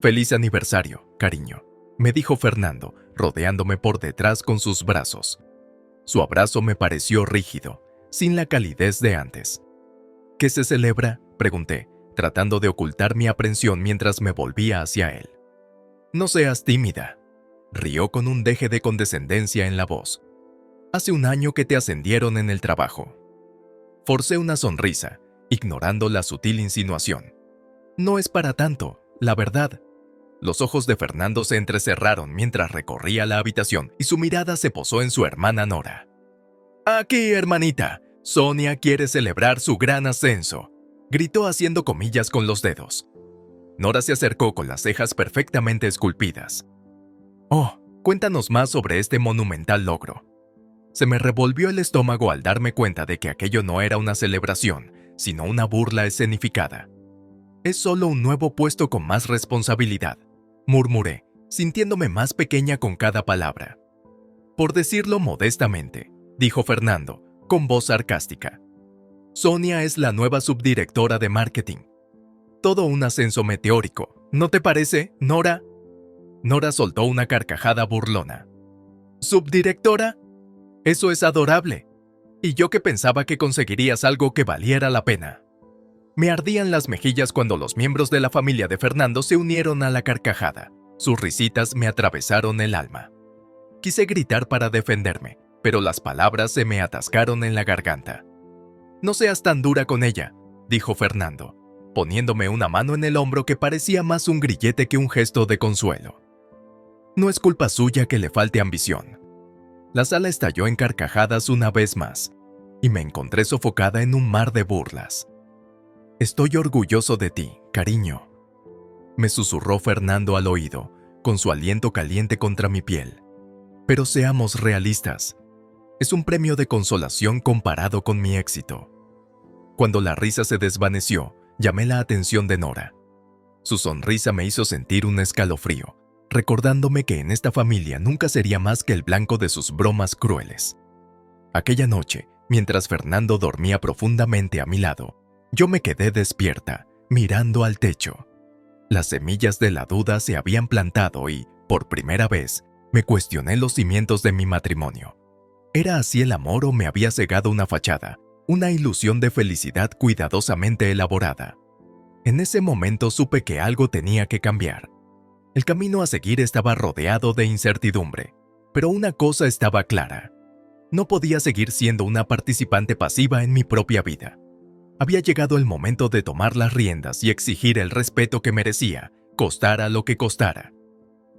Feliz aniversario, cariño, me dijo Fernando, rodeándome por detrás con sus brazos. Su abrazo me pareció rígido, sin la calidez de antes. ¿Qué se celebra?, pregunté, tratando de ocultar mi aprensión mientras me volvía hacia él. No seas tímida, rió con un deje de condescendencia en la voz. Hace un año que te ascendieron en el trabajo. Forcé una sonrisa, ignorando la sutil insinuación. No es para tanto, la verdad. Los ojos de Fernando se entrecerraron mientras recorría la habitación y su mirada se posó en su hermana Nora. Aquí, hermanita, Sonia quiere celebrar su gran ascenso, gritó haciendo comillas con los dedos. Nora se acercó con las cejas perfectamente esculpidas. Oh, cuéntanos más sobre este monumental logro. Se me revolvió el estómago al darme cuenta de que aquello no era una celebración, sino una burla escenificada. Es solo un nuevo puesto con más responsabilidad, murmuré, sintiéndome más pequeña con cada palabra. Por decirlo modestamente, dijo Fernando, con voz sarcástica. Sonia es la nueva subdirectora de marketing. Todo un ascenso meteórico, ¿no te parece, Nora? Nora soltó una carcajada burlona. ¿Subdirectora? Eso es adorable. Y yo que pensaba que conseguirías algo que valiera la pena. Me ardían las mejillas cuando los miembros de la familia de Fernando se unieron a la carcajada. Sus risitas me atravesaron el alma. Quise gritar para defenderme, pero las palabras se me atascaron en la garganta. No seas tan dura con ella, dijo Fernando, poniéndome una mano en el hombro que parecía más un grillete que un gesto de consuelo. No es culpa suya que le falte ambición. La sala estalló en carcajadas una vez más, y me encontré sofocada en un mar de burlas. Estoy orgulloso de ti, cariño, me susurró Fernando al oído, con su aliento caliente contra mi piel. Pero seamos realistas. Es un premio de consolación comparado con mi éxito. Cuando la risa se desvaneció, llamé la atención de Nora. Su sonrisa me hizo sentir un escalofrío, recordándome que en esta familia nunca sería más que el blanco de sus bromas crueles. Aquella noche, mientras Fernando dormía profundamente a mi lado, yo me quedé despierta, mirando al techo. Las semillas de la duda se habían plantado y, por primera vez, me cuestioné los cimientos de mi matrimonio. ¿Era así el amor o me había cegado una fachada, una ilusión de felicidad cuidadosamente elaborada? En ese momento supe que algo tenía que cambiar. El camino a seguir estaba rodeado de incertidumbre, pero una cosa estaba clara. No podía seguir siendo una participante pasiva en mi propia vida. Había llegado el momento de tomar las riendas y exigir el respeto que merecía, costara lo que costara.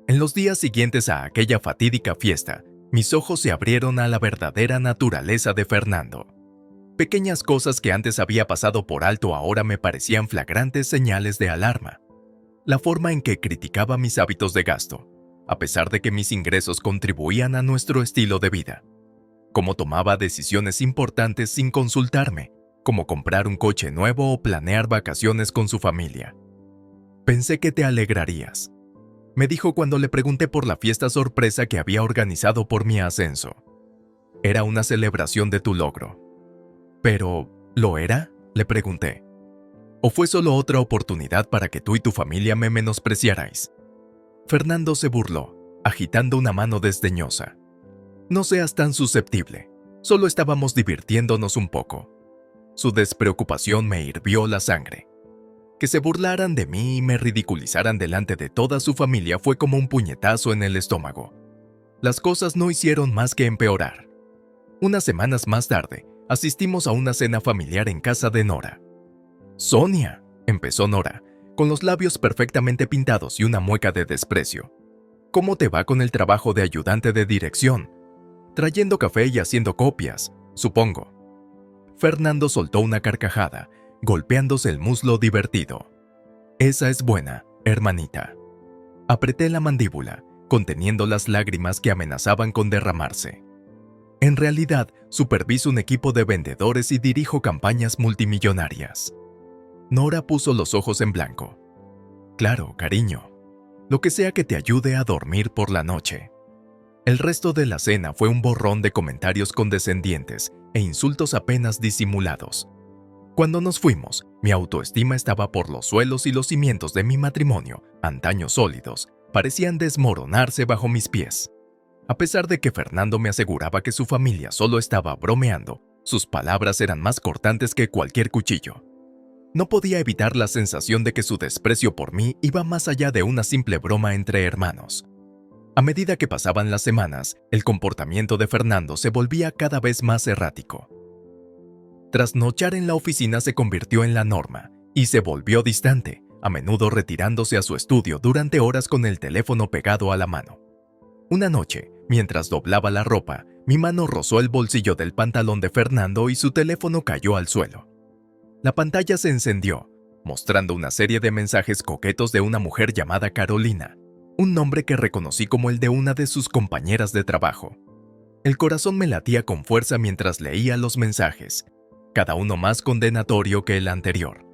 En los días siguientes a aquella fatídica fiesta, mis ojos se abrieron a la verdadera naturaleza de Fernando. Pequeñas cosas que antes había pasado por alto ahora me parecían flagrantes señales de alarma. La forma en que criticaba mis hábitos de gasto, a pesar de que mis ingresos contribuían a nuestro estilo de vida. Cómo tomaba decisiones importantes sin consultarme, como comprar un coche nuevo o planear vacaciones con su familia. Pensé que te alegrarías, me dijo cuando le pregunté por la fiesta sorpresa que había organizado por mi ascenso. Era una celebración de tu logro. ¿Pero lo era?, le pregunté. ¿O fue solo otra oportunidad para que tú y tu familia me menospreciarais? Fernando se burló, agitando una mano desdeñosa. No seas tan susceptible, solo estábamos divirtiéndonos un poco. Su despreocupación me hirvió la sangre. Que se burlaran de mí y me ridiculizaran delante de toda su familia fue como un puñetazo en el estómago. Las cosas no hicieron más que empeorar. Unas semanas más tarde, asistimos a una cena familiar en casa de Nora. «Sonia», empezó Nora, con los labios perfectamente pintados y una mueca de desprecio. «¿Cómo te va con el trabajo de ayudante de dirección? Trayendo café y haciendo copias, supongo». Fernando soltó una carcajada, golpeándose el muslo divertido. «Esa es buena, hermanita». Apreté la mandíbula, conteniendo las lágrimas que amenazaban con derramarse. En realidad, superviso un equipo de vendedores y dirijo campañas multimillonarias. Nora puso los ojos en blanco. «Claro, cariño. Lo que sea que te ayude a dormir por la noche». El resto de la cena fue un borrón de comentarios condescendientes e insultos apenas disimulados. Cuando nos fuimos, mi autoestima estaba por los suelos y los cimientos de mi matrimonio, antaño sólidos, parecían desmoronarse bajo mis pies. A pesar de que Fernando me aseguraba que su familia solo estaba bromeando, sus palabras eran más cortantes que cualquier cuchillo. No podía evitar la sensación de que su desprecio por mí iba más allá de una simple broma entre hermanos. A medida que pasaban las semanas, el comportamiento de Fernando se volvía cada vez más errático. Trasnochar en la oficina se convirtió en la norma y se volvió distante, a menudo retirándose a su estudio durante horas con el teléfono pegado a la mano. Una noche, mientras doblaba la ropa, mi mano rozó el bolsillo del pantalón de Fernando y su teléfono cayó al suelo. La pantalla se encendió, mostrando una serie de mensajes coquetos de una mujer llamada Carolina, un nombre que reconocí como el de una de sus compañeras de trabajo. El corazón me latía con fuerza mientras leía los mensajes, cada uno más condenatorio que el anterior.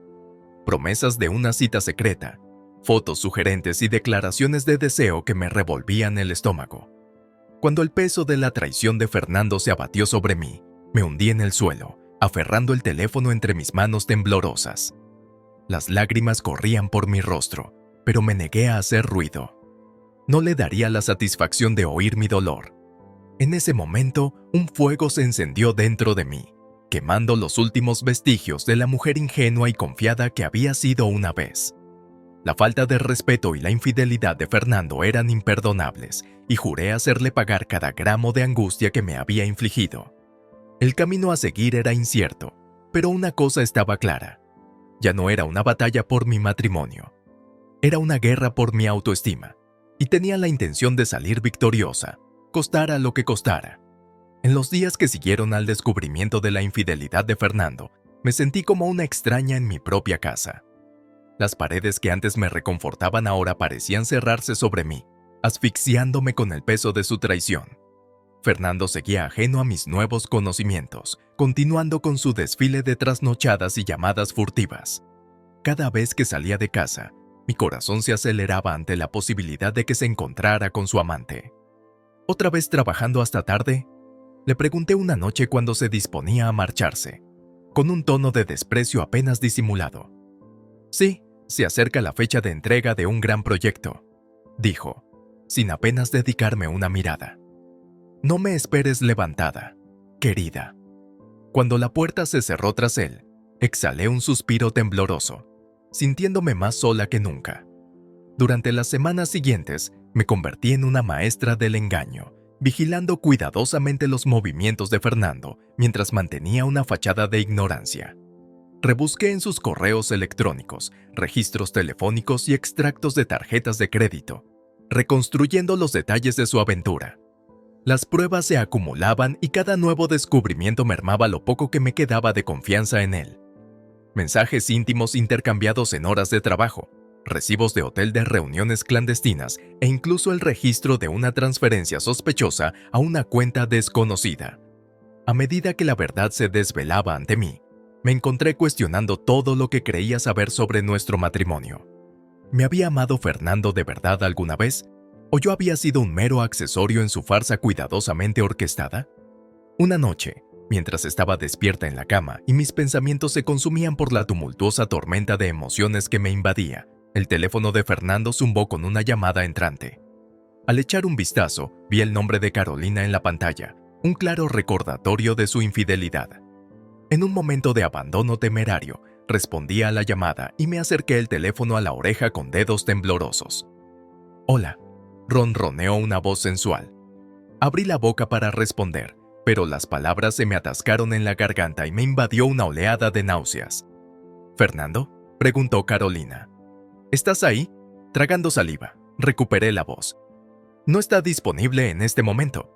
Promesas de una cita secreta, fotos sugerentes y declaraciones de deseo que me revolvían el estómago. Cuando el peso de la traición de Fernando se abatió sobre mí, me hundí en el suelo, aferrando el teléfono entre mis manos temblorosas. Las lágrimas corrían por mi rostro, pero me negué a hacer ruido. No le daría la satisfacción de oír mi dolor. En ese momento, un fuego se encendió dentro de mí, quemando los últimos vestigios de la mujer ingenua y confiada que había sido una vez. La falta de respeto y la infidelidad de Fernando eran imperdonables, y juré hacerle pagar cada gramo de angustia que me había infligido. El camino a seguir era incierto, pero una cosa estaba clara. Ya no era una batalla por mi matrimonio. Era una guerra por mi autoestima, y tenía la intención de salir victoriosa, costara lo que costara. En los días que siguieron al descubrimiento de la infidelidad de Fernando, me sentí como una extraña en mi propia casa. Las paredes que antes me reconfortaban ahora parecían cerrarse sobre mí, asfixiándome con el peso de su traición. Fernando seguía ajeno a mis nuevos conocimientos, continuando con su desfile de trasnochadas y llamadas furtivas. Cada vez que salía de casa, mi corazón se aceleraba ante la posibilidad de que se encontrara con su amante. ¿Otra vez trabajando hasta tarde?, le pregunté una noche cuando se disponía a marcharse, con un tono de desprecio apenas disimulado. Sí, se acerca la fecha de entrega de un gran proyecto, dijo, sin apenas dedicarme una mirada. No me esperes levantada, querida. Cuando la puerta se cerró tras él, exhalé un suspiro tembloroso, sintiéndome más sola que nunca. Durante las semanas siguientes, me convertí en una maestra del engaño, vigilando cuidadosamente los movimientos de Fernando mientras mantenía una fachada de ignorancia. Rebusqué en sus correos electrónicos, registros telefónicos y extractos de tarjetas de crédito, reconstruyendo los detalles de su aventura. Las pruebas se acumulaban y cada nuevo descubrimiento mermaba lo poco que me quedaba de confianza en él. Mensajes íntimos intercambiados en horas de trabajo, recibos de hotel de reuniones clandestinas e incluso el registro de una transferencia sospechosa a una cuenta desconocida. A medida que la verdad se desvelaba ante mí, me encontré cuestionando todo lo que creía saber sobre nuestro matrimonio. ¿Me había amado Fernando de verdad alguna vez? ¿O yo había sido un mero accesorio en su farsa cuidadosamente orquestada? Una noche, mientras estaba despierta en la cama y mis pensamientos se consumían por la tumultuosa tormenta de emociones que me invadía, el teléfono de Fernando zumbó con una llamada entrante. Al echar un vistazo, vi el nombre de Carolina en la pantalla, un claro recordatorio de su infidelidad. En un momento de abandono temerario, respondí a la llamada y me acerqué el teléfono a la oreja con dedos temblorosos. «Hola», ronroneó una voz sensual. Abrí la boca para responder, pero las palabras se me atascaron en la garganta y me invadió una oleada de náuseas. «¿Fernando?», preguntó Carolina. «¿Estás ahí?». Tragando saliva, recuperé la voz. «No está disponible en este momento».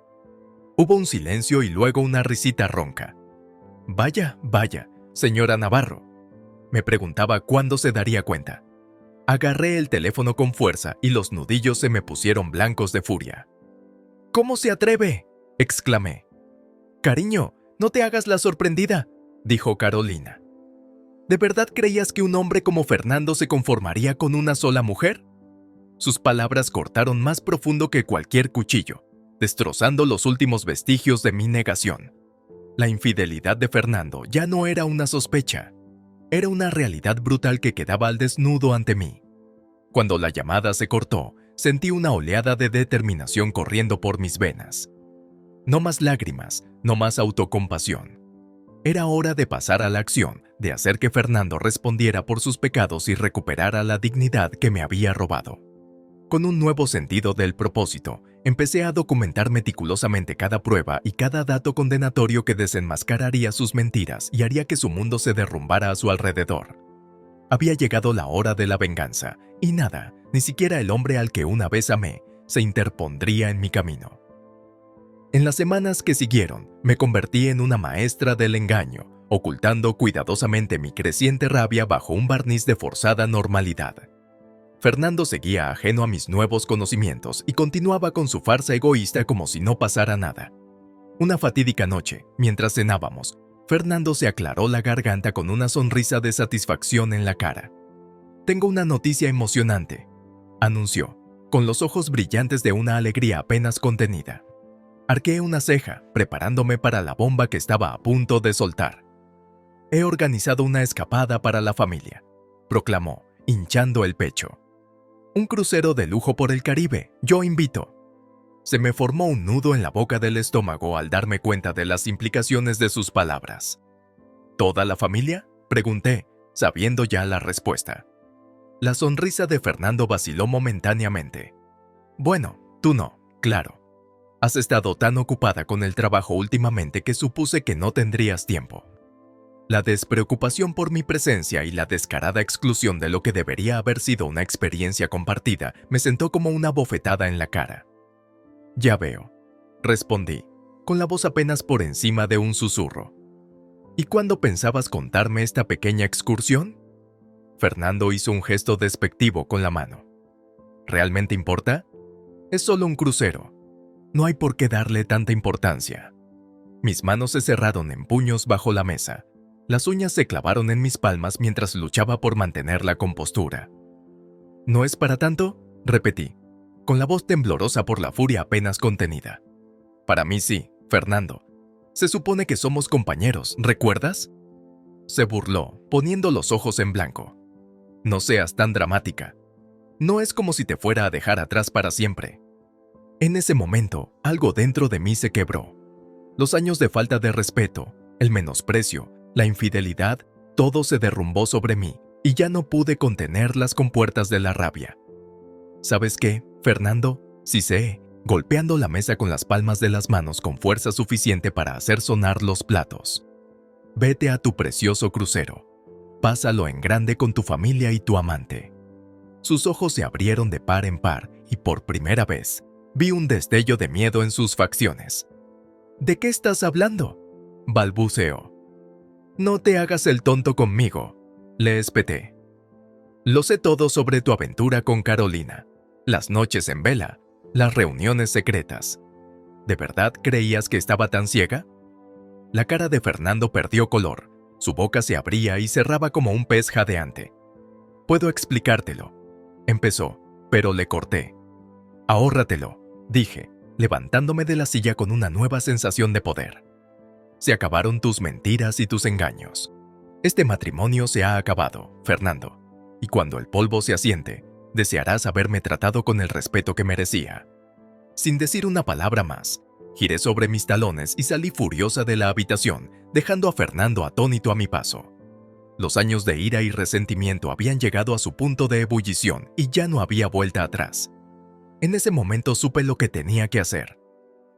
Hubo un silencio y luego una risita ronca. «Vaya, vaya, señora Navarro». Me preguntaba cuándo se daría cuenta. Agarré el teléfono con fuerza y los nudillos se me pusieron blancos de furia. «¿Cómo se atreve?», exclamé. «Cariño, no te hagas la sorprendida», dijo Carolina. «¿De verdad creías que un hombre como Fernando se conformaría con una sola mujer?». Sus palabras cortaron más profundo que cualquier cuchillo, destrozando los últimos vestigios de mi negación. La infidelidad de Fernando ya no era una sospecha, Era una realidad brutal que quedaba al desnudo ante mí. Cuando la llamada se cortó, sentí una oleada de determinación corriendo por mis venas. No más lágrimas, no más autocompasión. Era hora de pasar a la acción, de hacer que Fernando respondiera por sus pecados y recuperara la dignidad que me había robado. Con un nuevo sentido del propósito, empecé a documentar meticulosamente cada prueba y cada dato condenatorio que desenmascararía sus mentiras y haría que su mundo se derrumbara a su alrededor. Había llegado la hora de la venganza, y nada, ni siquiera el hombre al que una vez amé, se interpondría en mi camino. En las semanas que siguieron, me convertí en una maestra del engaño, ocultando cuidadosamente mi creciente rabia bajo un barniz de forzada normalidad. Fernando seguía ajeno a mis nuevos conocimientos y continuaba con su farsa egoísta como si no pasara nada. Una fatídica noche, mientras cenábamos, Fernando se aclaró la garganta con una sonrisa de satisfacción en la cara. «Tengo una noticia emocionante», anunció, con los ojos brillantes de una alegría apenas contenida. Arqueé una ceja, preparándome para la bomba que estaba a punto de soltar. «He organizado una escapada para la familia», proclamó, hinchando el pecho. «Un crucero de lujo por el Caribe, yo invito». Se me formó un nudo en la boca del estómago al darme cuenta de las implicaciones de sus palabras. «¿Toda la familia?», pregunté, sabiendo ya la respuesta. La sonrisa de Fernando vaciló momentáneamente. «Bueno, tú no, claro. Has estado tan ocupada con el trabajo últimamente que supuse que no tendrías tiempo». La despreocupación por mi presencia y la descarada exclusión de lo que debería haber sido una experiencia compartida me sentó como una bofetada en la cara. «Ya veo», respondí, con la voz apenas por encima de un susurro. «¿Y cuándo pensabas contarme esta pequeña excursión?». Fernando hizo un gesto despectivo con la mano. «¿Realmente importa? Es solo un crucero. No hay por qué darle tanta importancia». Mis manos se cerraron en puños bajo la mesa. Las uñas se clavaron en mis palmas mientras luchaba por mantener la compostura. «¿No es para tanto?», repetí, con la voz temblorosa por la furia apenas contenida. «Para mí sí, Fernando. Se supone que somos compañeros, ¿recuerdas?». Se burló, poniendo los ojos en blanco. «No seas tan dramática. No es como si te fuera a dejar atrás para siempre». En ese momento, algo dentro de mí se quebró. Los años de falta de respeto, el menosprecio, la infidelidad, todo se derrumbó sobre mí y ya no pude contener las compuertas de la rabia. «¿Sabes qué, Fernando?», siseé, golpeando la mesa con las palmas de las manos con fuerza suficiente para hacer sonar los platos. «Vete a tu precioso crucero. Pásalo en grande con tu familia y tu amante». Sus ojos se abrieron de par en par y por primera vez vi un destello de miedo en sus facciones. «¿De qué estás hablando?», balbuceó. «No te hagas el tonto conmigo», le espeté. «Lo sé todo sobre tu aventura con Carolina, las noches en vela, las reuniones secretas. ¿De verdad creías que estaba tan ciega?». La cara de Fernando perdió color, su boca se abría y cerraba como un pez jadeante. «Puedo explicártelo», empezó, pero le corté. «Ahórratelo», dije, levantándome de la silla con una nueva sensación de poder. «Se acabaron tus mentiras y tus engaños. Este matrimonio se ha acabado, Fernando, y cuando el polvo se asiente, desearás haberme tratado con el respeto que merecía». Sin decir una palabra más, giré sobre mis talones y salí furiosa de la habitación, dejando a Fernando atónito a mi paso. Los años de ira y resentimiento habían llegado a su punto de ebullición y ya no había vuelta atrás. En ese momento supe lo que tenía que hacer.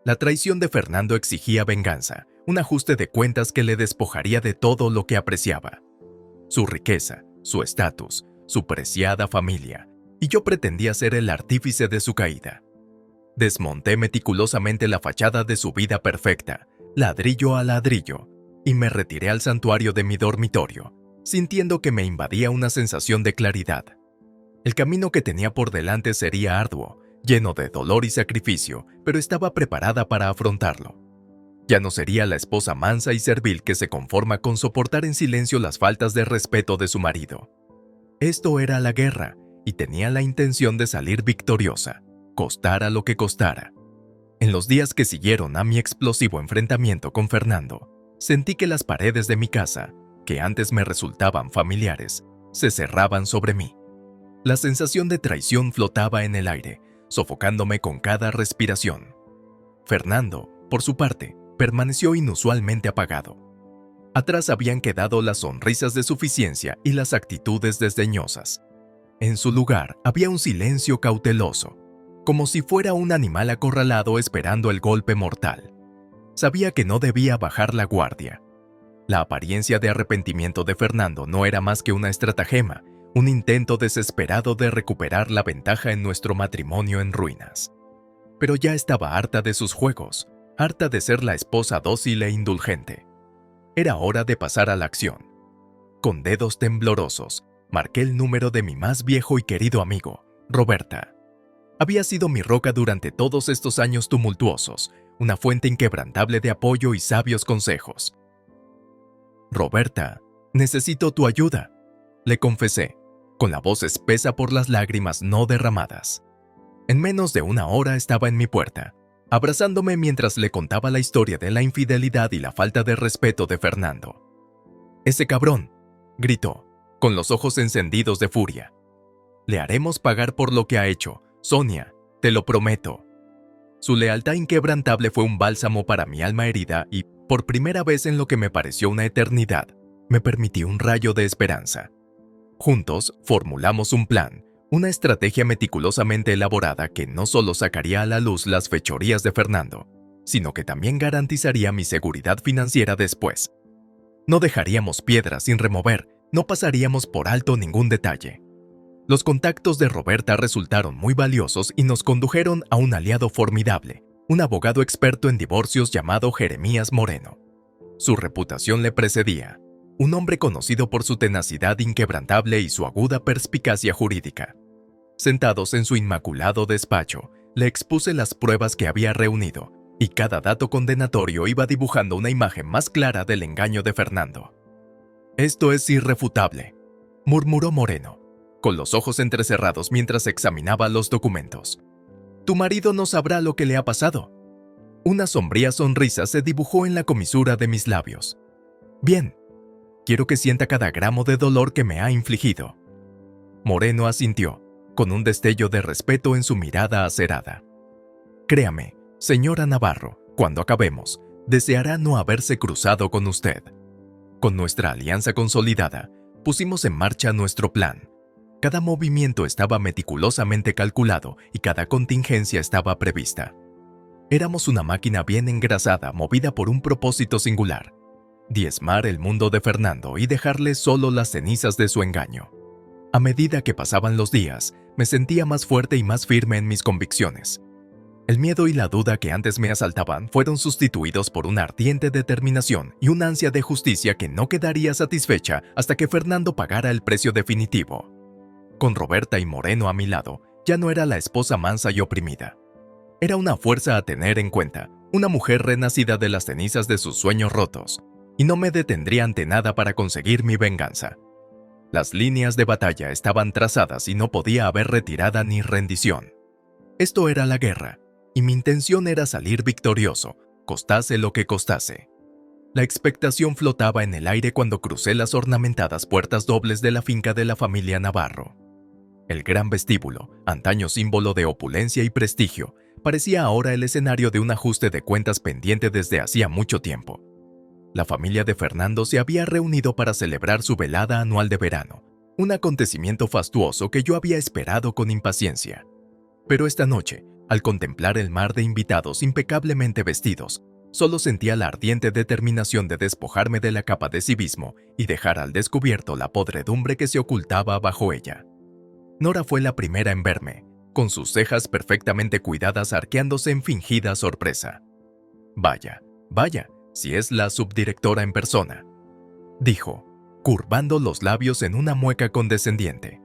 La traición de Fernando exigía venganza, un ajuste de cuentas que le despojaría de todo lo que apreciaba. Su riqueza, su estatus, su preciada familia, y yo pretendía ser el artífice de su caída. Desmonté meticulosamente la fachada de su vida perfecta, ladrillo a ladrillo, y me retiré al santuario de mi dormitorio, sintiendo que me invadía una sensación de claridad. El camino que tenía por delante sería arduo, lleno de dolor y sacrificio, pero estaba preparada para afrontarlo. Ya no sería la esposa mansa y servil que se conforma con soportar en silencio las faltas de respeto de su marido. Esto era la guerra, y tenía la intención de salir victoriosa, costara lo que costara. En los días que siguieron a mi explosivo enfrentamiento con Fernando, sentí que las paredes de mi casa, que antes me resultaban familiares, se cerraban sobre mí. La sensación de traición flotaba en el aire, sofocándome con cada respiración. Fernando, por su parte, permaneció inusualmente apagado. Atrás habían quedado las sonrisas de suficiencia y las actitudes desdeñosas. En su lugar había un silencio cauteloso, como si fuera un animal acorralado esperando el golpe mortal. Sabía que no debía bajar la guardia. La apariencia de arrepentimiento de Fernando no era más que una estratagema, un intento desesperado de recuperar la ventaja en nuestro matrimonio en ruinas. Pero ya estaba harta de sus juegos, harta de ser la esposa dócil e indulgente. Era hora de pasar a la acción. Con dedos temblorosos, marqué el número de mi más viejo y querido amigo, Roberta. Había sido mi roca durante todos estos años tumultuosos, una fuente inquebrantable de apoyo y sabios consejos. «Roberta, necesito tu ayuda», le confesé, con la voz espesa por las lágrimas no derramadas. En menos de una hora estaba en mi puerta, abrazándome mientras le contaba la historia de la infidelidad y la falta de respeto de Fernando. «Ese cabrón», gritó, con los ojos encendidos de furia. «Le haremos pagar por lo que ha hecho, Sonia, te lo prometo». Su lealtad inquebrantable fue un bálsamo para mi alma herida y, por primera vez en lo que me pareció una eternidad, me permití un rayo de esperanza. Juntos formulamos un plan, una estrategia meticulosamente elaborada que no solo sacaría a la luz las fechorías de Fernando, sino que también garantizaría mi seguridad financiera después. No dejaríamos piedra sin remover, no pasaríamos por alto ningún detalle. Los contactos de Roberta resultaron muy valiosos y nos condujeron a un aliado formidable, un abogado experto en divorcios llamado Jeremías Moreno. Su reputación le precedía, un hombre conocido por su tenacidad inquebrantable y su aguda perspicacia jurídica. Sentados en su inmaculado despacho, le expuse las pruebas que había reunido, y cada dato condenatorio iba dibujando una imagen más clara del engaño de Fernando. «Esto es irrefutable», murmuró Moreno, con los ojos entrecerrados mientras examinaba los documentos. «Tu marido no sabrá lo que le ha pasado». Una sombría sonrisa se dibujó en la comisura de mis labios. «Bien, quiero que sienta cada gramo de dolor que me ha infligido». Moreno asintió, con un destello de respeto en su mirada acerada. «Créame, señora Navarro, cuando acabemos, deseará no haberse cruzado con usted». Con nuestra alianza consolidada, pusimos en marcha nuestro plan. Cada movimiento estaba meticulosamente calculado y cada contingencia estaba prevista. Éramos una máquina bien engrasada movida por un propósito singular: diezmar el mundo de Fernando y dejarle solo las cenizas de su engaño. A medida que pasaban los días, me sentía más fuerte y más firme en mis convicciones. El miedo y la duda que antes me asaltaban fueron sustituidos por una ardiente determinación y una ansia de justicia que no quedaría satisfecha hasta que Fernando pagara el precio definitivo. Con Roberta y Moreno a mi lado, ya no era la esposa mansa y oprimida. Era una fuerza a tener en cuenta, una mujer renacida de las cenizas de sus sueños rotos, y no me detendría ante nada para conseguir mi venganza. Las líneas de batalla estaban trazadas y no podía haber retirada ni rendición. Esto era la guerra, y mi intención era salir victorioso, costase lo que costase. La expectación flotaba en el aire cuando crucé las ornamentadas puertas dobles de la finca de la familia Navarro. El gran vestíbulo, antaño símbolo de opulencia y prestigio, parecía ahora el escenario de un ajuste de cuentas pendiente desde hacía mucho tiempo. La familia de Fernando se había reunido para celebrar su velada anual de verano, un acontecimiento fastuoso que yo había esperado con impaciencia. Pero esta noche, al contemplar el mar de invitados impecablemente vestidos, solo sentía la ardiente determinación de despojarme de la capa de civismo y dejar al descubierto la podredumbre que se ocultaba bajo ella. Nora fue la primera en verme, con sus cejas perfectamente cuidadas arqueándose en fingida sorpresa. «Vaya, vaya, si es la subdirectora en persona», dijo, curvando los labios en una mueca condescendiente.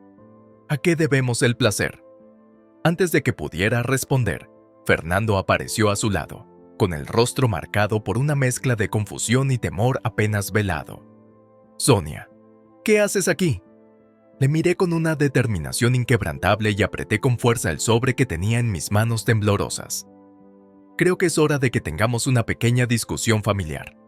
«¿A qué debemos el placer?». Antes de que pudiera responder, Fernando apareció a su lado, con el rostro marcado por una mezcla de confusión y temor apenas velado. «Sonia, ¿qué haces aquí?». Le miré con una determinación inquebrantable y apreté con fuerza el sobre que tenía en mis manos temblorosas. «Creo que es hora de que tengamos una pequeña discusión familiar».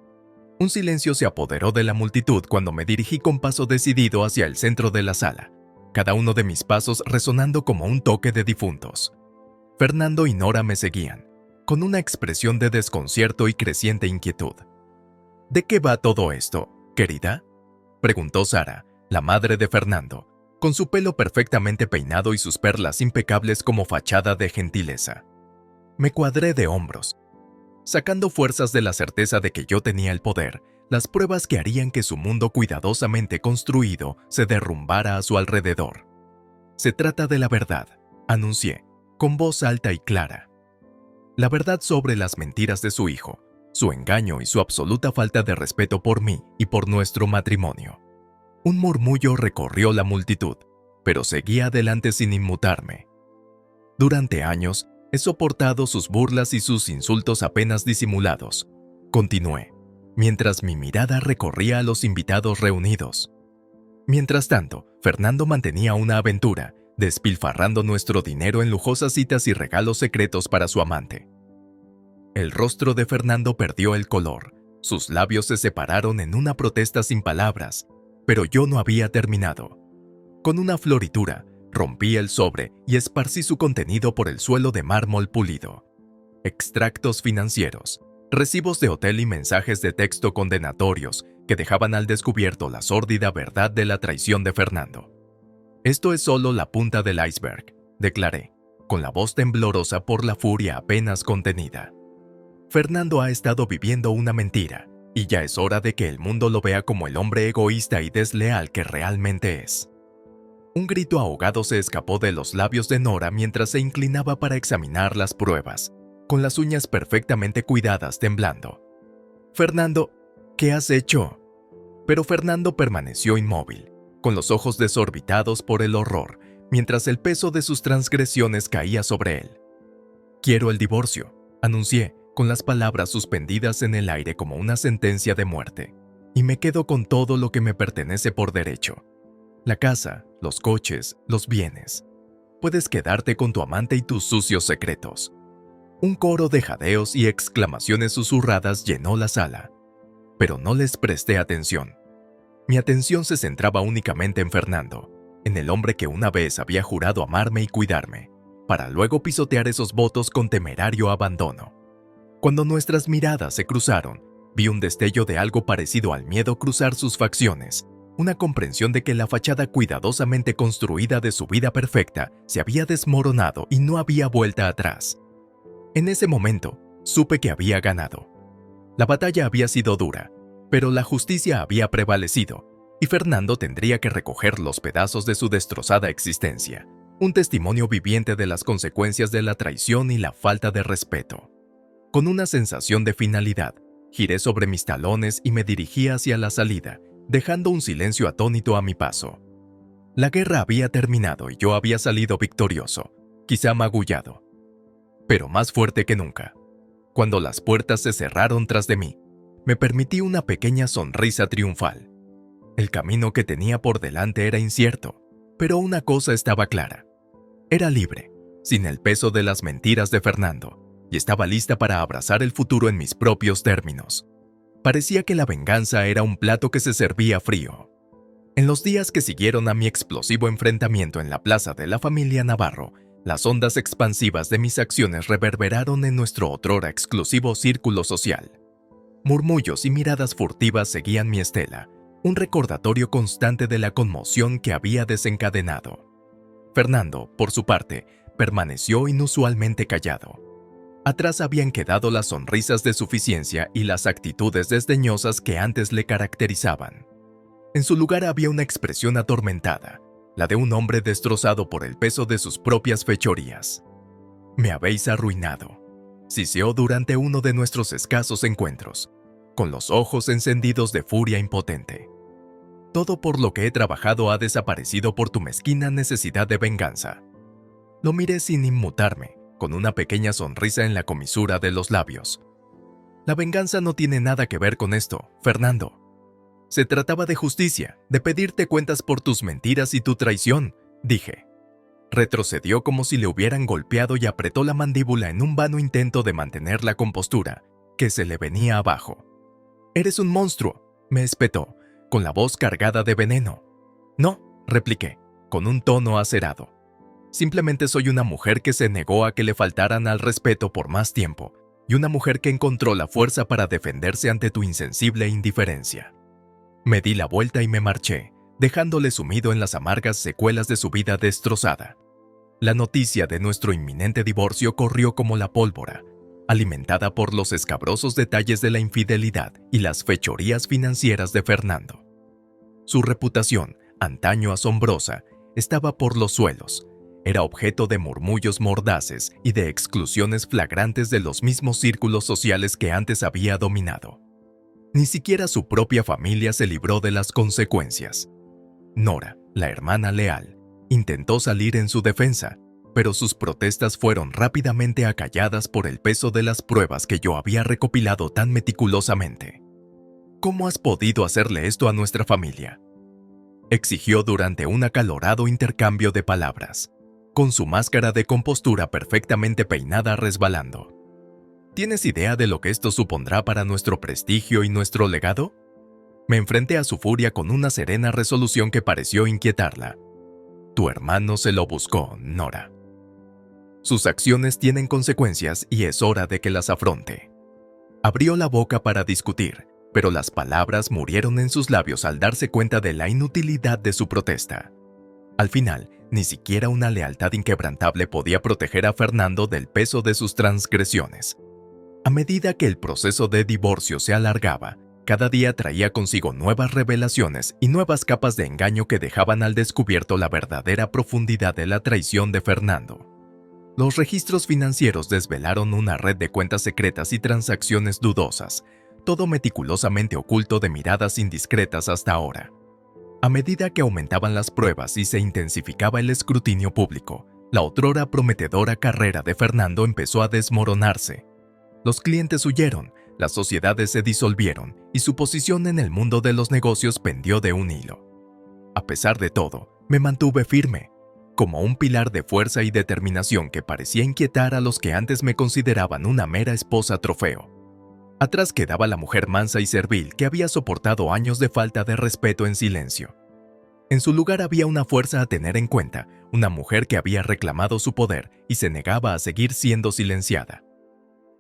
Un silencio se apoderó de la multitud cuando me dirigí con paso decidido hacia el centro de la sala, cada uno de mis pasos resonando como un toque de difuntos. Fernando y Nora me seguían, con una expresión de desconcierto y creciente inquietud. ¿De qué va todo esto, querida?, preguntó Sara, la madre de Fernando, con su pelo perfectamente peinado y sus perlas impecables como fachada de gentileza. Me cuadré de hombros, sacando fuerzas de la certeza de que yo tenía el poder, las pruebas que harían que su mundo cuidadosamente construido se derrumbara a su alrededor. Se trata de la verdad, anuncié, con voz alta y clara. La verdad sobre las mentiras de su hijo, su engaño y su absoluta falta de respeto por mí y por nuestro matrimonio. Un murmullo recorrió la multitud, pero seguía adelante sin inmutarme. Durante años, he soportado sus burlas y sus insultos apenas disimulados. Continué, mientras mi mirada recorría a los invitados reunidos. Mientras tanto, Fernando mantenía una aventura, despilfarrando nuestro dinero en lujosas citas y regalos secretos para su amante. El rostro de Fernando perdió el color, sus labios se separaron en una protesta sin palabras, pero yo no había terminado. Con una floritura, rompí el sobre y esparcí su contenido por el suelo de mármol pulido. Extractos financieros, recibos de hotel y mensajes de texto condenatorios que dejaban al descubierto la sórdida verdad de la traición de Fernando. Esto es solo la punta del iceberg, declaré, con la voz temblorosa por la furia apenas contenida. Fernando ha estado viviendo una mentira, y ya es hora de que el mundo lo vea como el hombre egoísta y desleal que realmente es. Un grito ahogado se escapó de los labios de Nora mientras se inclinaba para examinar las pruebas, con las uñas perfectamente cuidadas temblando. «Fernando, ¿qué has hecho?». Pero Fernando permaneció inmóvil, con los ojos desorbitados por el horror, mientras el peso de sus transgresiones caía sobre él. «Quiero el divorcio», anuncié, con las palabras suspendidas en el aire como una sentencia de muerte, «y me quedo con todo lo que me pertenece por derecho. La casa, los coches, los bienes. Puedes quedarte con tu amante y tus sucios secretos». Un coro de jadeos y exclamaciones susurradas llenó la sala, pero no les presté atención. Mi atención se centraba únicamente en Fernando, en el hombre que una vez había jurado amarme y cuidarme, para luego pisotear esos votos con temerario abandono. Cuando nuestras miradas se cruzaron, vi un destello de algo parecido al miedo cruzar sus facciones, una comprensión de que la fachada cuidadosamente construida de su vida perfecta se había desmoronado y no había vuelta atrás. En ese momento, supe que había ganado. La batalla había sido dura, pero la justicia había prevalecido, y Fernando tendría que recoger los pedazos de su destrozada existencia, un testimonio viviente de las consecuencias de la traición y la falta de respeto. Con una sensación de finalidad, giré sobre mis talones y me dirigí hacia la salida, dejando un silencio atónito a mi paso. La guerra había terminado y yo había salido victorioso, quizá magullado, pero más fuerte que nunca. Cuando las puertas se cerraron tras de mí, me permití una pequeña sonrisa triunfal. El camino que tenía por delante era incierto, pero una cosa estaba clara. Era libre, sin el peso de las mentiras de Fernando, y estaba lista para abrazar el futuro en mis propios términos. Parecía que la venganza era un plato que se servía frío. En los días que siguieron a mi explosivo enfrentamiento en la plaza de la familia Navarro, las ondas expansivas de mis acciones reverberaron en nuestro otrora exclusivo círculo social. Murmullos y miradas furtivas seguían mi estela, un recordatorio constante de la conmoción que había desencadenado. Fernando, por su parte, permaneció inusualmente callado. Atrás habían quedado las sonrisas de suficiencia y las actitudes desdeñosas que antes le caracterizaban. En su lugar había una expresión atormentada, la de un hombre destrozado por el peso de sus propias fechorías. «Me habéis arruinado», siseó durante uno de nuestros escasos encuentros, con los ojos encendidos de furia impotente. «Todo por lo que he trabajado ha desaparecido por tu mezquina necesidad de venganza». Lo miré sin inmutarme, con una pequeña sonrisa en la comisura de los labios. «La venganza no tiene nada que ver con esto, Fernando. Se trataba de justicia, de pedirte cuentas por tus mentiras y tu traición», dije. Retrocedió como si le hubieran golpeado y apretó la mandíbula en un vano intento de mantener la compostura, que se le venía abajo. «Eres un monstruo», me espetó, con la voz cargada de veneno. «No», repliqué, con un tono acerado. «Simplemente soy una mujer que se negó a que le faltaran al respeto por más tiempo, y una mujer que encontró la fuerza para defenderse ante tu insensible indiferencia». Me di la vuelta y me marché, dejándole sumido en las amargas secuelas de su vida destrozada. La noticia de nuestro inminente divorcio corrió como la pólvora, alimentada por los escabrosos detalles de la infidelidad y las fechorías financieras de Fernando. Su reputación, antaño asombrosa, estaba por los suelos. Era objeto de murmullos mordaces y de exclusiones flagrantes de los mismos círculos sociales que antes había dominado. Ni siquiera su propia familia se libró de las consecuencias. Nora, la hermana leal, intentó salir en su defensa, pero sus protestas fueron rápidamente acalladas por el peso de las pruebas que yo había recopilado tan meticulosamente. «¿Cómo has podido hacerle esto a nuestra familia?», exigió durante un acalorado intercambio de palabras, con su máscara de compostura perfectamente peinada resbalando. «¿Tienes idea de lo que esto supondrá para nuestro prestigio y nuestro legado?». Me enfrenté a su furia con una serena resolución que pareció inquietarla. «Tu hermano se lo buscó, Nora. Sus acciones tienen consecuencias y es hora de que las afronte». Abrió la boca para discutir, pero las palabras murieron en sus labios al darse cuenta de la inutilidad de su protesta. Al final, ni siquiera una lealtad inquebrantable podía proteger a Fernando del peso de sus transgresiones. A medida que el proceso de divorcio se alargaba, cada día traía consigo nuevas revelaciones y nuevas capas de engaño que dejaban al descubierto la verdadera profundidad de la traición de Fernando. Los registros financieros desvelaron una red de cuentas secretas y transacciones dudosas, todo meticulosamente oculto de miradas indiscretas hasta ahora. A medida que aumentaban las pruebas y se intensificaba el escrutinio público, la otrora prometedora carrera de Fernando empezó a desmoronarse. Los clientes huyeron, las sociedades se disolvieron y su posición en el mundo de los negocios pendió de un hilo. A pesar de todo, me mantuve firme, como un pilar de fuerza y determinación que parecía inquietar a los que antes me consideraban una mera esposa trofeo. Atrás quedaba la mujer mansa y servil que había soportado años de falta de respeto en silencio. En su lugar había una fuerza a tener en cuenta, una mujer que había reclamado su poder y se negaba a seguir siendo silenciada.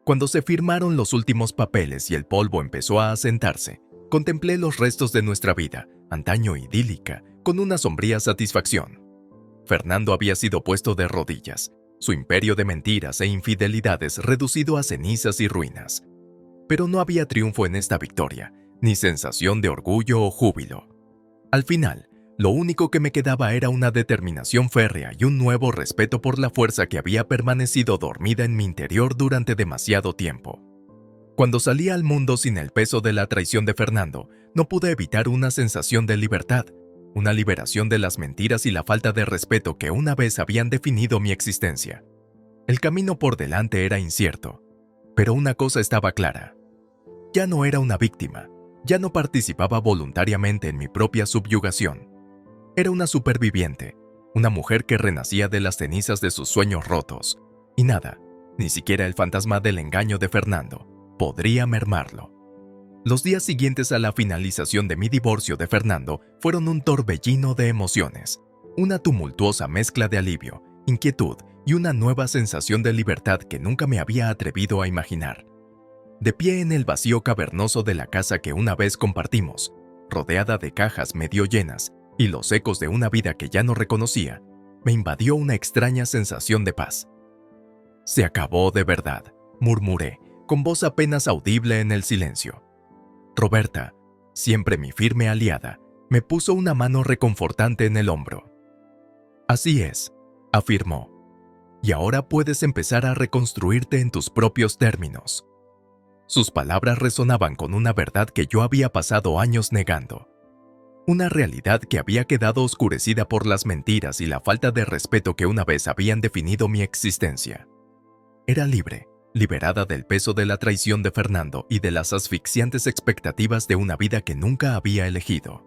Cuando se firmaron los últimos papeles y el polvo empezó a asentarse, contemplé los restos de nuestra vida, antaño idílica, con una sombría satisfacción. Fernando había sido puesto de rodillas, su imperio de mentiras e infidelidades reducido a cenizas y ruinas. Pero no había triunfo en esta victoria, ni sensación de orgullo o júbilo. Al final, lo único que me quedaba era una determinación férrea y un nuevo respeto por la fuerza que había permanecido dormida en mi interior durante demasiado tiempo. Cuando salí al mundo sin el peso de la traición de Fernando, no pude evitar una sensación de libertad, una liberación de las mentiras y la falta de respeto que una vez habían definido mi existencia. El camino por delante era incierto, pero una cosa estaba clara. Ya no era una víctima, ya no participaba voluntariamente en mi propia subyugación. Era una superviviente, una mujer que renacía de las cenizas de sus sueños rotos, y nada, ni siquiera el fantasma del engaño de Fernando, podría mermarlo. Los días siguientes a la finalización de mi divorcio de Fernando fueron un torbellino de emociones, una tumultuosa mezcla de alivio, inquietud y una nueva sensación de libertad que nunca me había atrevido a imaginar. De pie en el vacío cavernoso de la casa que una vez compartimos, rodeada de cajas medio llenas y los ecos de una vida que ya no reconocía, me invadió una extraña sensación de paz. «Se acabó de verdad», murmuré, con voz apenas audible en el silencio. Roberta, siempre mi firme aliada, me puso una mano reconfortante en el hombro. «Así es», afirmó, «y ahora puedes empezar a reconstruirte en tus propios términos». Sus palabras resonaban con una verdad que yo había pasado años negando. Una realidad que había quedado oscurecida por las mentiras y la falta de respeto que una vez habían definido mi existencia. Era libre, liberada del peso de la traición de Fernando y de las asfixiantes expectativas de una vida que nunca había elegido.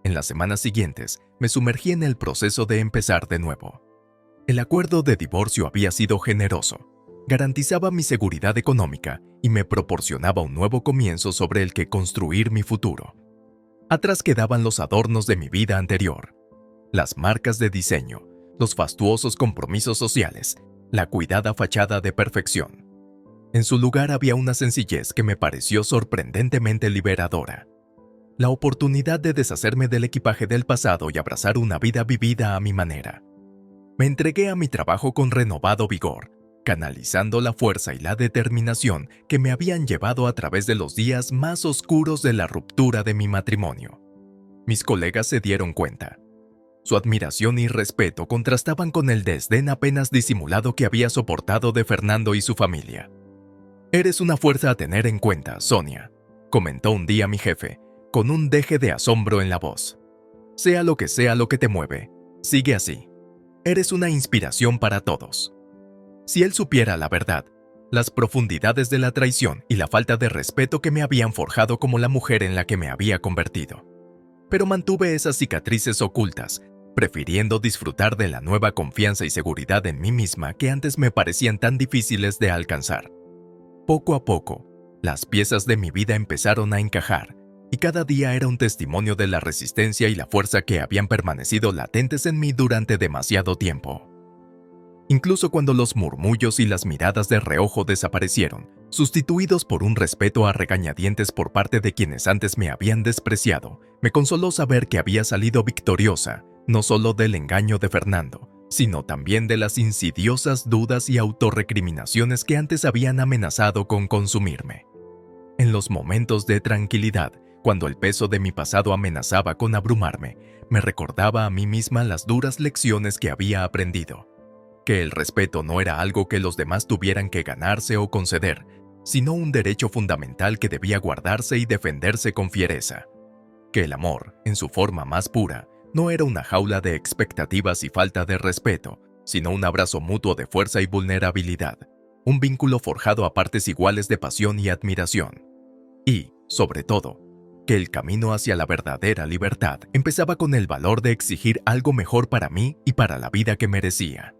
En las semanas siguientes, me sumergí en el proceso de empezar de nuevo. El acuerdo de divorcio había sido generoso, garantizaba mi seguridad económica y me proporcionaba un nuevo comienzo sobre el que construir mi futuro. Atrás quedaban los adornos de mi vida anterior, las marcas de diseño, los fastuosos compromisos sociales, la cuidada fachada de perfección. En su lugar había una sencillez que me pareció sorprendentemente liberadora. La oportunidad de deshacerme del equipaje del pasado y abrazar una vida vivida a mi manera. Me entregué a mi trabajo con renovado vigor, canalizando la fuerza y la determinación que me habían llevado a través de los días más oscuros de la ruptura de mi matrimonio. Mis colegas se dieron cuenta. Su admiración y respeto contrastaban con el desdén apenas disimulado que había soportado de Fernando y su familia. «Eres una fuerza a tener en cuenta, Sonia», comentó un día mi jefe, con un deje de asombro en la voz. «Sea lo que te mueve, sigue así. Eres una inspiración para todos». Si él supiera la verdad, las profundidades de la traición y la falta de respeto que me habían forjado como la mujer en la que me había convertido. Pero mantuve esas cicatrices ocultas, prefiriendo disfrutar de la nueva confianza y seguridad en mí misma que antes me parecían tan difíciles de alcanzar. Poco a poco, las piezas de mi vida empezaron a encajar, y cada día era un testimonio de la resistencia y la fuerza que habían permanecido latentes en mí durante demasiado tiempo. Incluso cuando los murmullos y las miradas de reojo desaparecieron, sustituidos por un respeto a regañadientes por parte de quienes antes me habían despreciado, me consoló saber que había salido victoriosa, no solo del engaño de Fernando, sino también de las insidiosas dudas y autorrecriminaciones que antes habían amenazado con consumirme. En los momentos de tranquilidad, cuando el peso de mi pasado amenazaba con abrumarme, me recordaba a mí misma las duras lecciones que había aprendido. Que el respeto no era algo que los demás tuvieran que ganarse o conceder, sino un derecho fundamental que debía guardarse y defenderse con fiereza. Que el amor, en su forma más pura, no era una jaula de expectativas y falta de respeto, sino un abrazo mutuo de fuerza y vulnerabilidad, un vínculo forjado a partes iguales de pasión y admiración. Y, sobre todo, que el camino hacia la verdadera libertad empezaba con el valor de exigir algo mejor para mí y para la vida que merecía.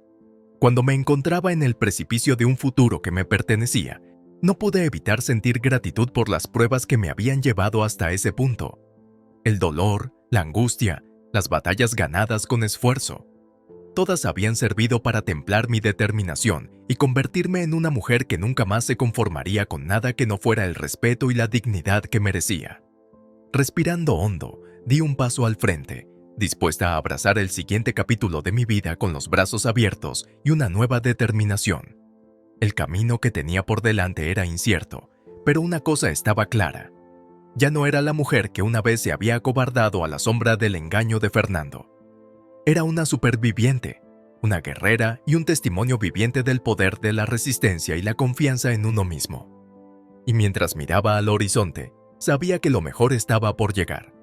Cuando me encontraba en el precipicio de un futuro que me pertenecía, no pude evitar sentir gratitud por las pruebas que me habían llevado hasta ese punto. El dolor, la angustia, las batallas ganadas con esfuerzo. Todas habían servido para templar mi determinación y convertirme en una mujer que nunca más se conformaría con nada que no fuera el respeto y la dignidad que merecía. Respirando hondo, di un paso al frente, dispuesta a abrazar el siguiente capítulo de mi vida con los brazos abiertos y una nueva determinación. El camino que tenía por delante era incierto, pero una cosa estaba clara. Ya no era la mujer que una vez se había acobardado a la sombra del engaño de Fernando. Era una superviviente, una guerrera y un testimonio viviente del poder de la resistencia y la confianza en uno mismo. Y mientras miraba al horizonte, sabía que lo mejor estaba por llegar.